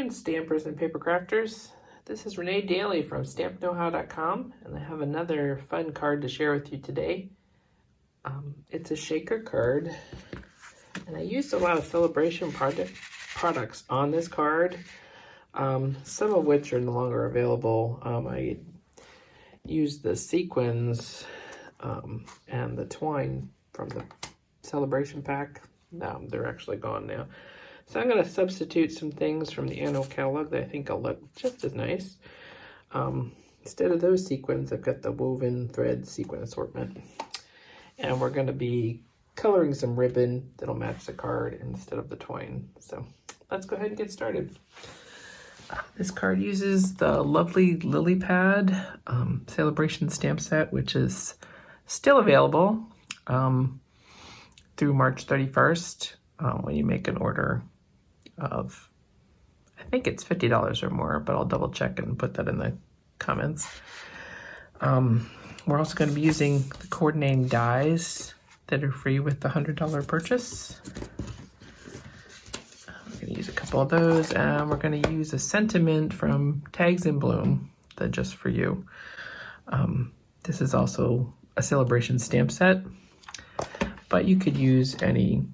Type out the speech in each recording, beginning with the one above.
Greetings, stampers and paper crafters. This is Renee Daly from StampKnowHow.com, and I have another fun card to share with you today. It's a shaker card, and I used a lot of celebration products on this card, some of which are no longer available. I used the sequins and the twine from the celebration pack. They're actually gone now. So I'm going to substitute some things from the annual catalog that I think will look just as nice. Instead of those sequins, I've got the woven thread sequin assortment. And we're going to be coloring some ribbon that'll match the card instead of the twine. So let's go ahead and get started. This card uses the lovely Lily Pad Celebration stamp set, which is still available through March 31st when you make an order of, I think it's $50 or more, but I'll double check and put that in the comments. We're also going to be using the coordinating dies that are free with the $100 purchase. We're going to use a couple of those, and we're going to use a sentiment from Tags in Bloom, the Just For You. This is also a celebration stamp set, but you could use any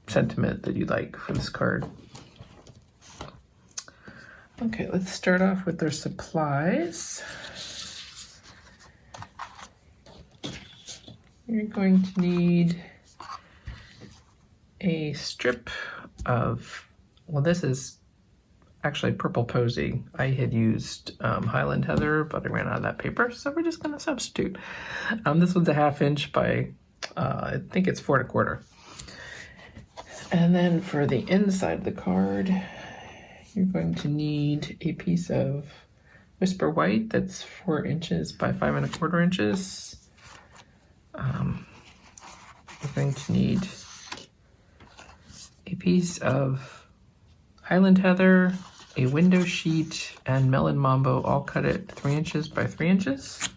sentiment that you like for this card. Okay, let's start off with their supplies. You're going to need a strip of, well, this is actually purple Posy. I had used Highland heather, but I ran out of that paper, so we're just going to substitute. This one's a 1/2 inch by, I think it's 4 1/4. And then for the inside of the card, you're going to need a piece of Whisper White that's 4 inches by 5 1/4 inches. We're going to need a piece of Highland heather, a window sheet, and Melon Mambo, all cut at 3 inches by 3 inches.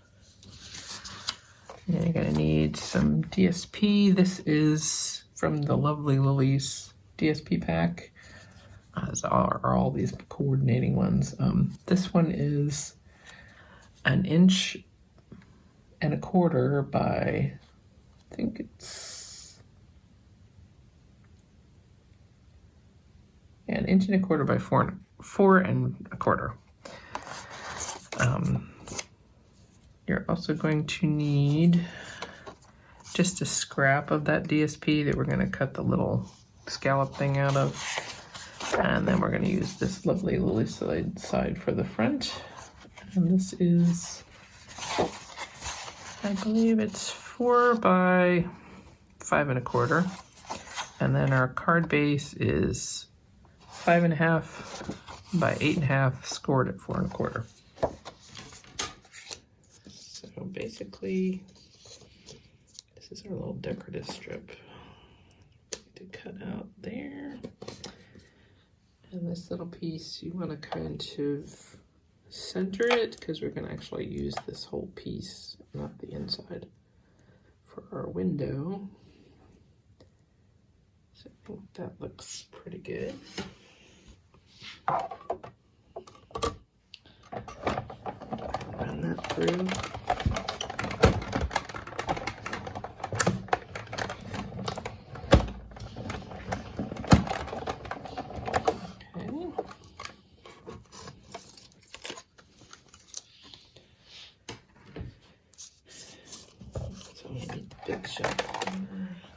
And you're going to need some DSP. This is from the Lovely Lily's DSP pack, as are all these coordinating ones. This one is 1 1/4 inches by, I think it's 1 1/4 inches by 4 1/4 inches. You're also going to need just a scrap of that DSP that we're going to cut the little scallop thing out of. And then we're going to use this Lovely Lily side for the front. And this is, I believe it's 4 by 5 1/4. And then our card base is 5 1/2 by 8 1/2, scored at 4 1/4. So basically, this is our little decorative strip to cut out there. And this little piece, you want to kind of center it, because we're going to actually use this whole piece, not the inside, for our window. So I think that looks pretty good. Run that through.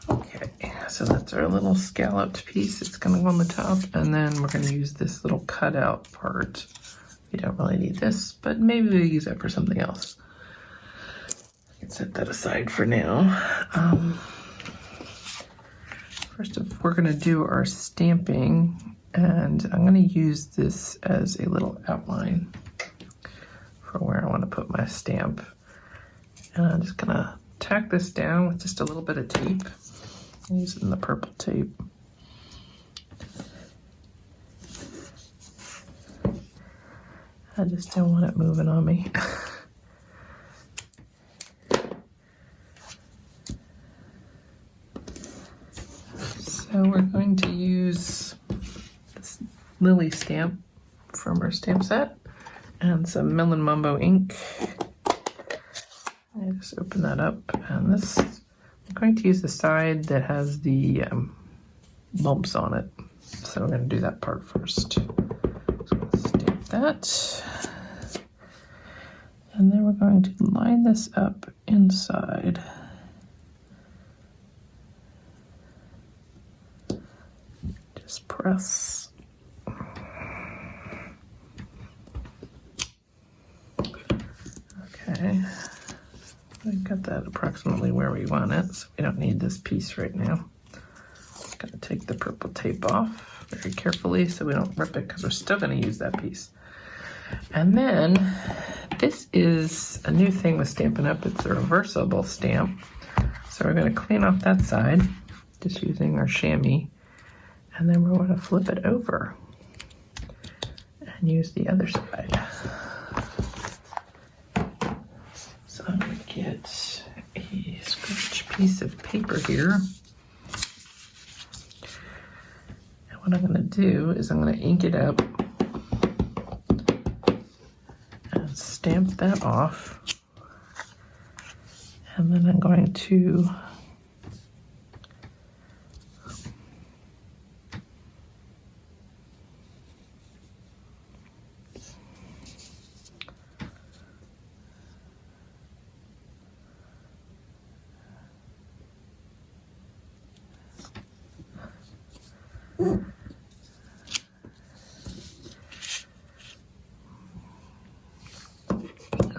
Okay, so that's our little scalloped piece. It's going to go on the top, and then we're going to use this little cutout part. We don't really need this, but maybe we'll use that for something else. I can set that aside for now. First, we're going to do our stamping, and I'm going to use this as a little outline for where I want to put my stamp. And I'm just going to tack this down with just a little bit of tape. I'm using the purple tape. I just don't want it moving on me. So we're going to use this Lily stamp from our stamp set, and some Melon Mambo ink. I just open that up, and this, I'm going to use the side that has the bumps on it. So I'm going to do that part first. So I'm going to stamp that. And then we're going to line this up inside. Just press. Okay. We got that approximately where we want it, so we don't need this piece right now. I'm going to take the purple tape off very carefully so we don't rip it, because we're still going to use that piece. And then this is a new thing with Stampin' Up. It's a reversible stamp. So we're going to clean off that side just using our chamois, and then we're going to flip it over and use the other side. So I'm going to get a scratch piece of paper here. And what I'm going to do is I'm going to ink it up and stamp that off. And then I'm going to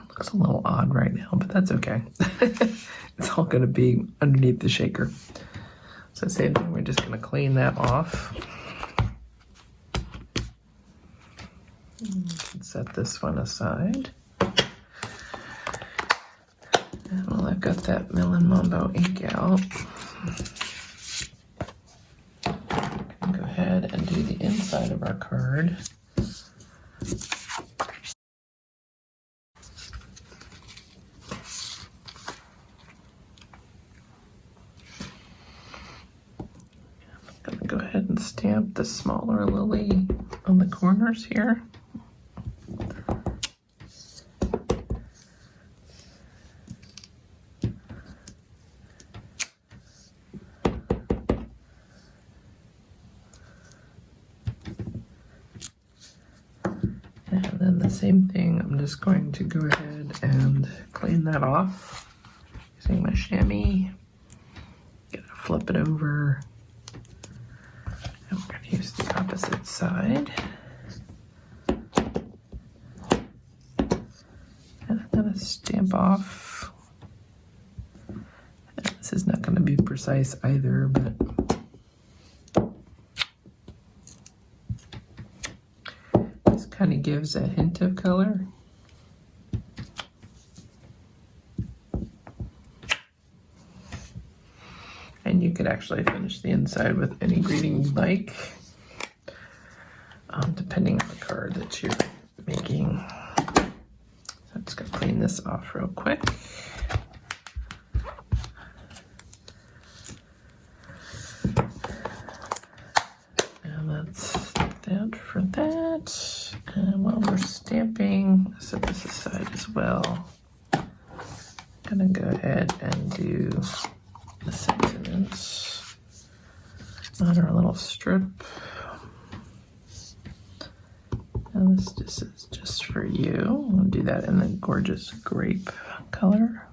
looks a little odd right now, but that's okay. It's all going to be underneath the shaker. So same thing, we're just going to clean that off. Set this one aside. And while I've got that Melon Mambo ink out, I can go ahead and do the inside of our card. Go ahead and stamp the smaller lily on the corners here. And then the same thing, I'm just going to go ahead and clean that off using my chamois. Gonna flip it over. And we're going to use the opposite side. And I'm going to stamp off. And this is not going to be precise either, but this kind of gives a hint of color. And you could actually finish the inside with any greeting you like, depending on the card that you're making. So I'm just going to clean this off real quick. And that's that for that. And while we're stamping, I'll set this aside as well. I'm going to go ahead and do the sentiments on our little strip. And this just is just for you. We'll do that in the gorgeous grape color.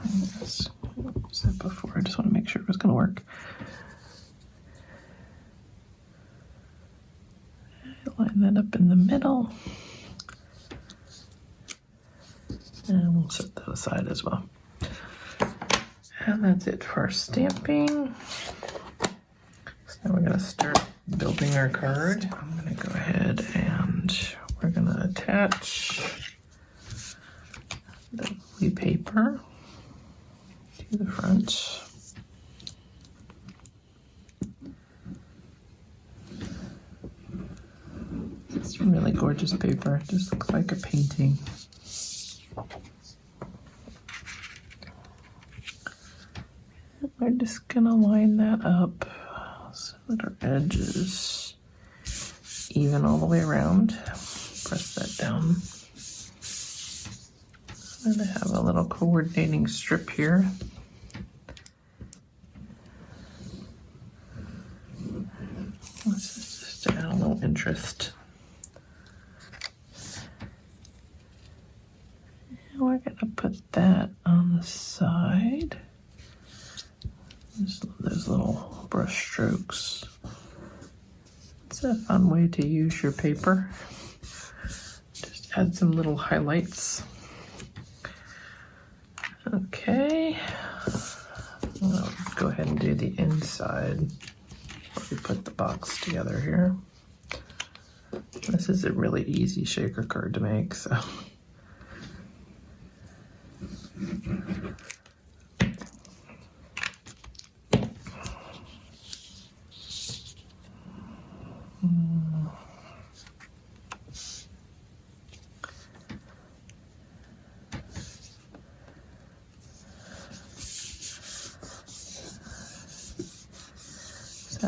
Yes. What was that before? I just want to make sure it was going to work. Line that up in the middle. And we'll set that aside as well. And that's it for our stamping. So now we're going to start building our card. I'm going to go ahead and we're going to attach the lovely paper to the front. It's some really gorgeous paper. It just looks like a painting. We're just gonna line that up so that our edges even all the way around. Press that down. And I have a little coordinating strip here. This is just to add a little interest. And we're going to put that on the side. Just those little brush strokes. It's a fun way to use your paper. Just add some little highlights. Okay, I'll go ahead and do the inside while we put the box together here. This is a really easy shaker card to make, so.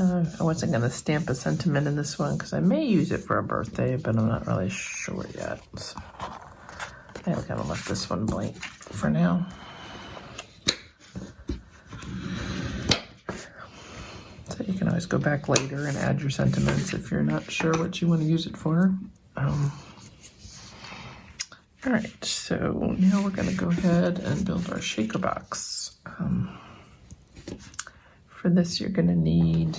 I wasn't going to stamp a sentiment in this one because I may use it for a birthday, but I'm not really sure yet. So I'm going to let this one blank for now. So you can always go back later and add your sentiments if you're not sure what you want to use it for. All right, so now we're going to go ahead and build our shaker box. For this, you're going to need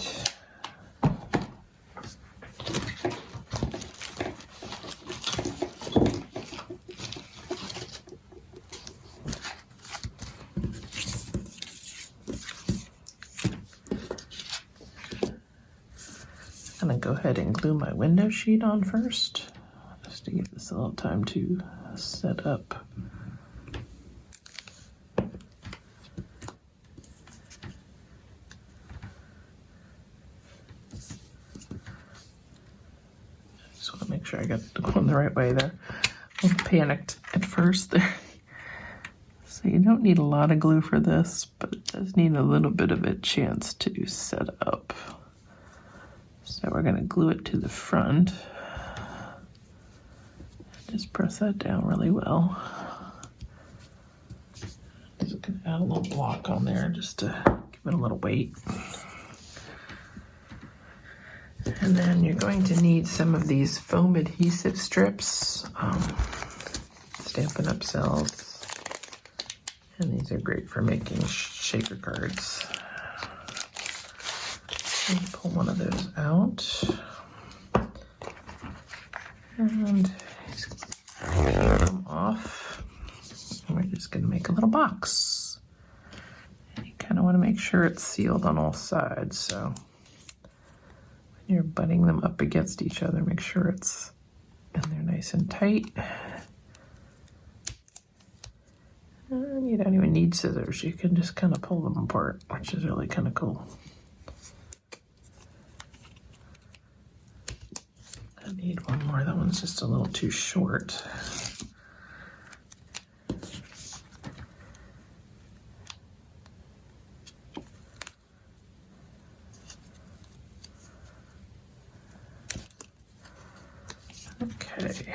I'm going to go ahead and glue my window sheet on first, just to give this a little time to set up. Make sure I got it going the right way there. I panicked at first there. So you don't need a lot of glue for this, but it does need a little bit of a chance to set up. So we're going to glue it to the front. Just press that down really well. Just going to add a little block on there just to give it a little weight. And then you're going to need some of these foam adhesive strips, Stampin' Up Sales, and these are great for making shaker cards. Pull one of those out, and take them off. And we're just going to make a little box. And you kind of want to make sure it's sealed on all sides, so you're butting them up against each other. Make sure it's in there nice and tight. And you don't even need scissors. You can just kind of pull them apart, which is really kind of cool. I need one more. That one's just a little too short. Okay.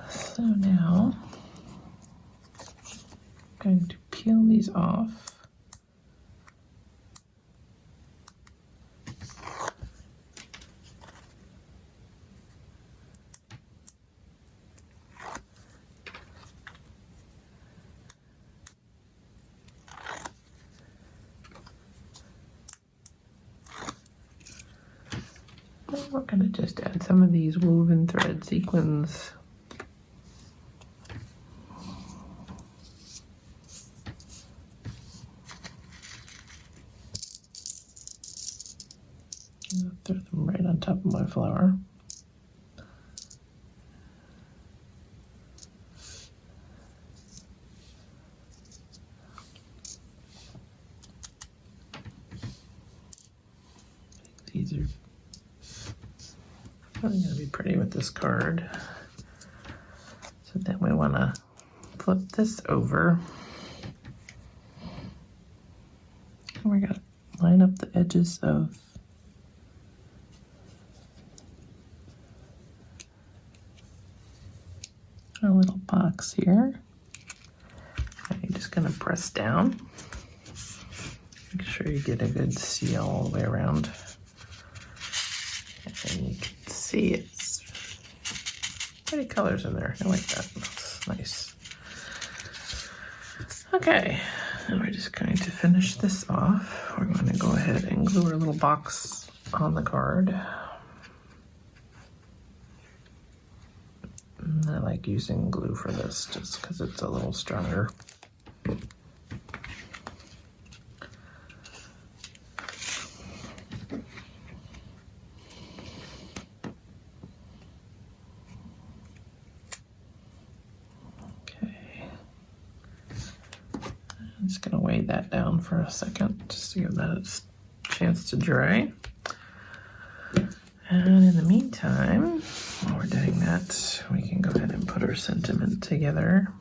So now I'm going to peel these off. We're going to just add some of these woven thread sequins. I'll throw them right on top of my flower. These are really going to be pretty with this card. So then we want to flip this over We're going to line up the edges of our little box here. And you're just going to press down. Make sure you get a good seal all the way around. And you can see it's pretty colors in there. I like that. That's nice. Okay, and we're just going to finish this off. We're going to go ahead and glue our little box on the card. And I like using glue for this just because it's a little stronger. I'm just going to weigh that down for a second just to give that a chance to dry. And in the meantime, while we're doing that, we can go ahead and put our sentiment together.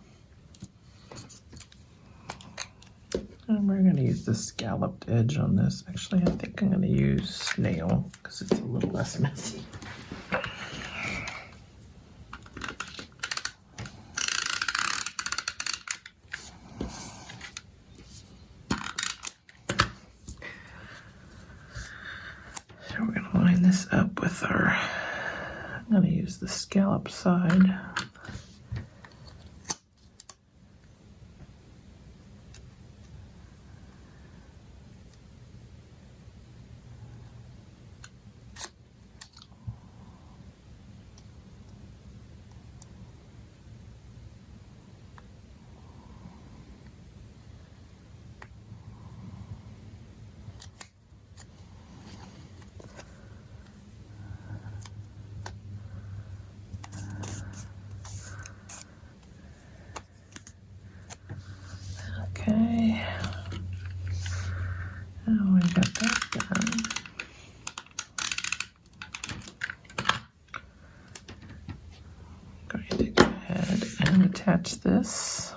And we're going to use the scalloped edge on this. Actually, I think I'm going to use snail because it's a little less messy. So we're going to line this up with our, I'm going to use the scallop side. Okay, now we got that done. I'm going to go ahead and attach this.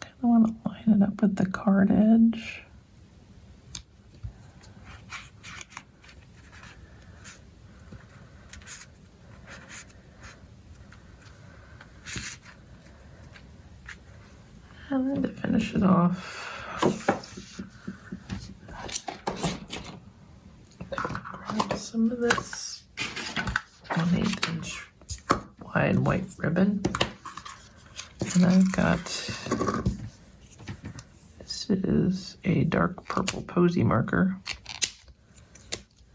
Kind of want to line it up with the card edge. And then to finish it off, grab some of this 1/8 inch wide white ribbon. And I've got, this is a dark purple Posy marker.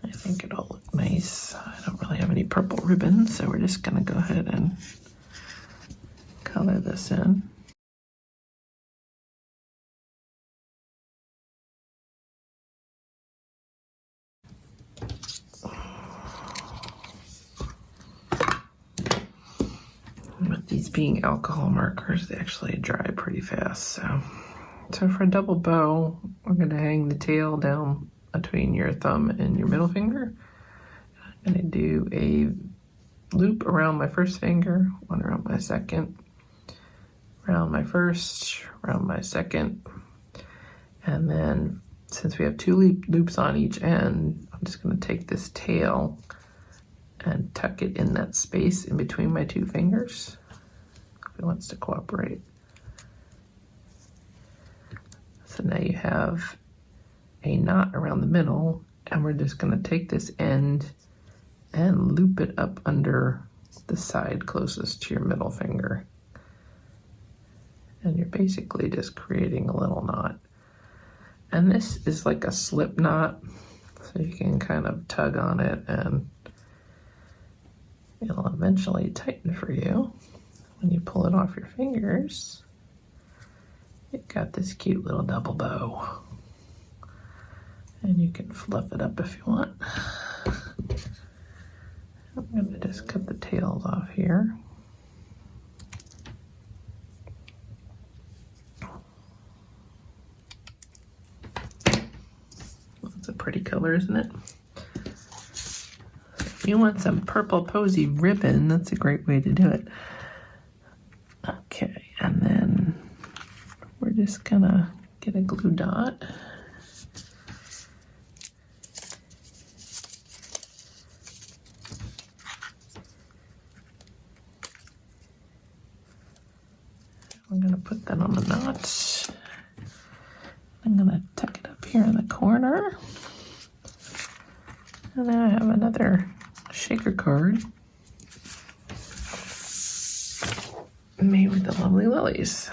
I think it'll look nice. I don't really have any purple ribbon, so we're just gonna go ahead and color this in. With these being alcohol markers, they actually dry pretty fast. So for a double bow, we're going to hang the tail down between your thumb and your middle finger. I'm going to do a loop around my first finger, one around my second, around my first, around my second, and then since we have two loops on each end, I'm just going to take this tail and tuck it in that space in between my two fingers if it wants to cooperate. So now you have a knot around the middle, and we're just going to take this end and loop it up under the side closest to your middle finger. And you're basically just creating a little knot. And this is like a slip knot, so you can kind of tug on it and it'll eventually tighten for you. When you pull it off your fingers, you've got this cute little double bow. And you can fluff it up if you want. I'm going to just cut the tails off here. It's a pretty color, isn't it? you want some purple Posy ribbon, that's a great way to do it. Okay, and then we're just gonna get a glue dot. I'm gonna put that on the knot. I'm gonna tuck it up here in the corner. And then I have another shaker card made with the lovely lilies.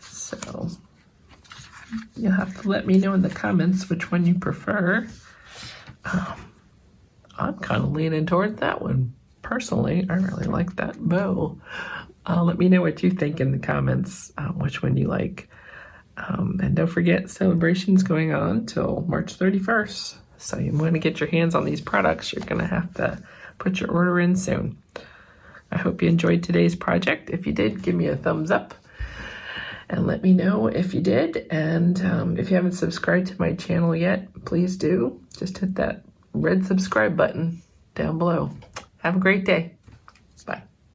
So you'll have to let me know in the comments which one you prefer. I'm kind of leaning toward that one. Personally, I really like that bow. Let me know what you think in the comments, which one you like. And don't forget, celebration's going on till March 31st. So you want to get your hands on these products, you're going to have to put your order in soon. I hope you enjoyed today's project. If you did, give me a thumbs up and let me know if you did. And if you haven't subscribed to my channel yet, please do. Just hit that red subscribe button down below. Have a great day.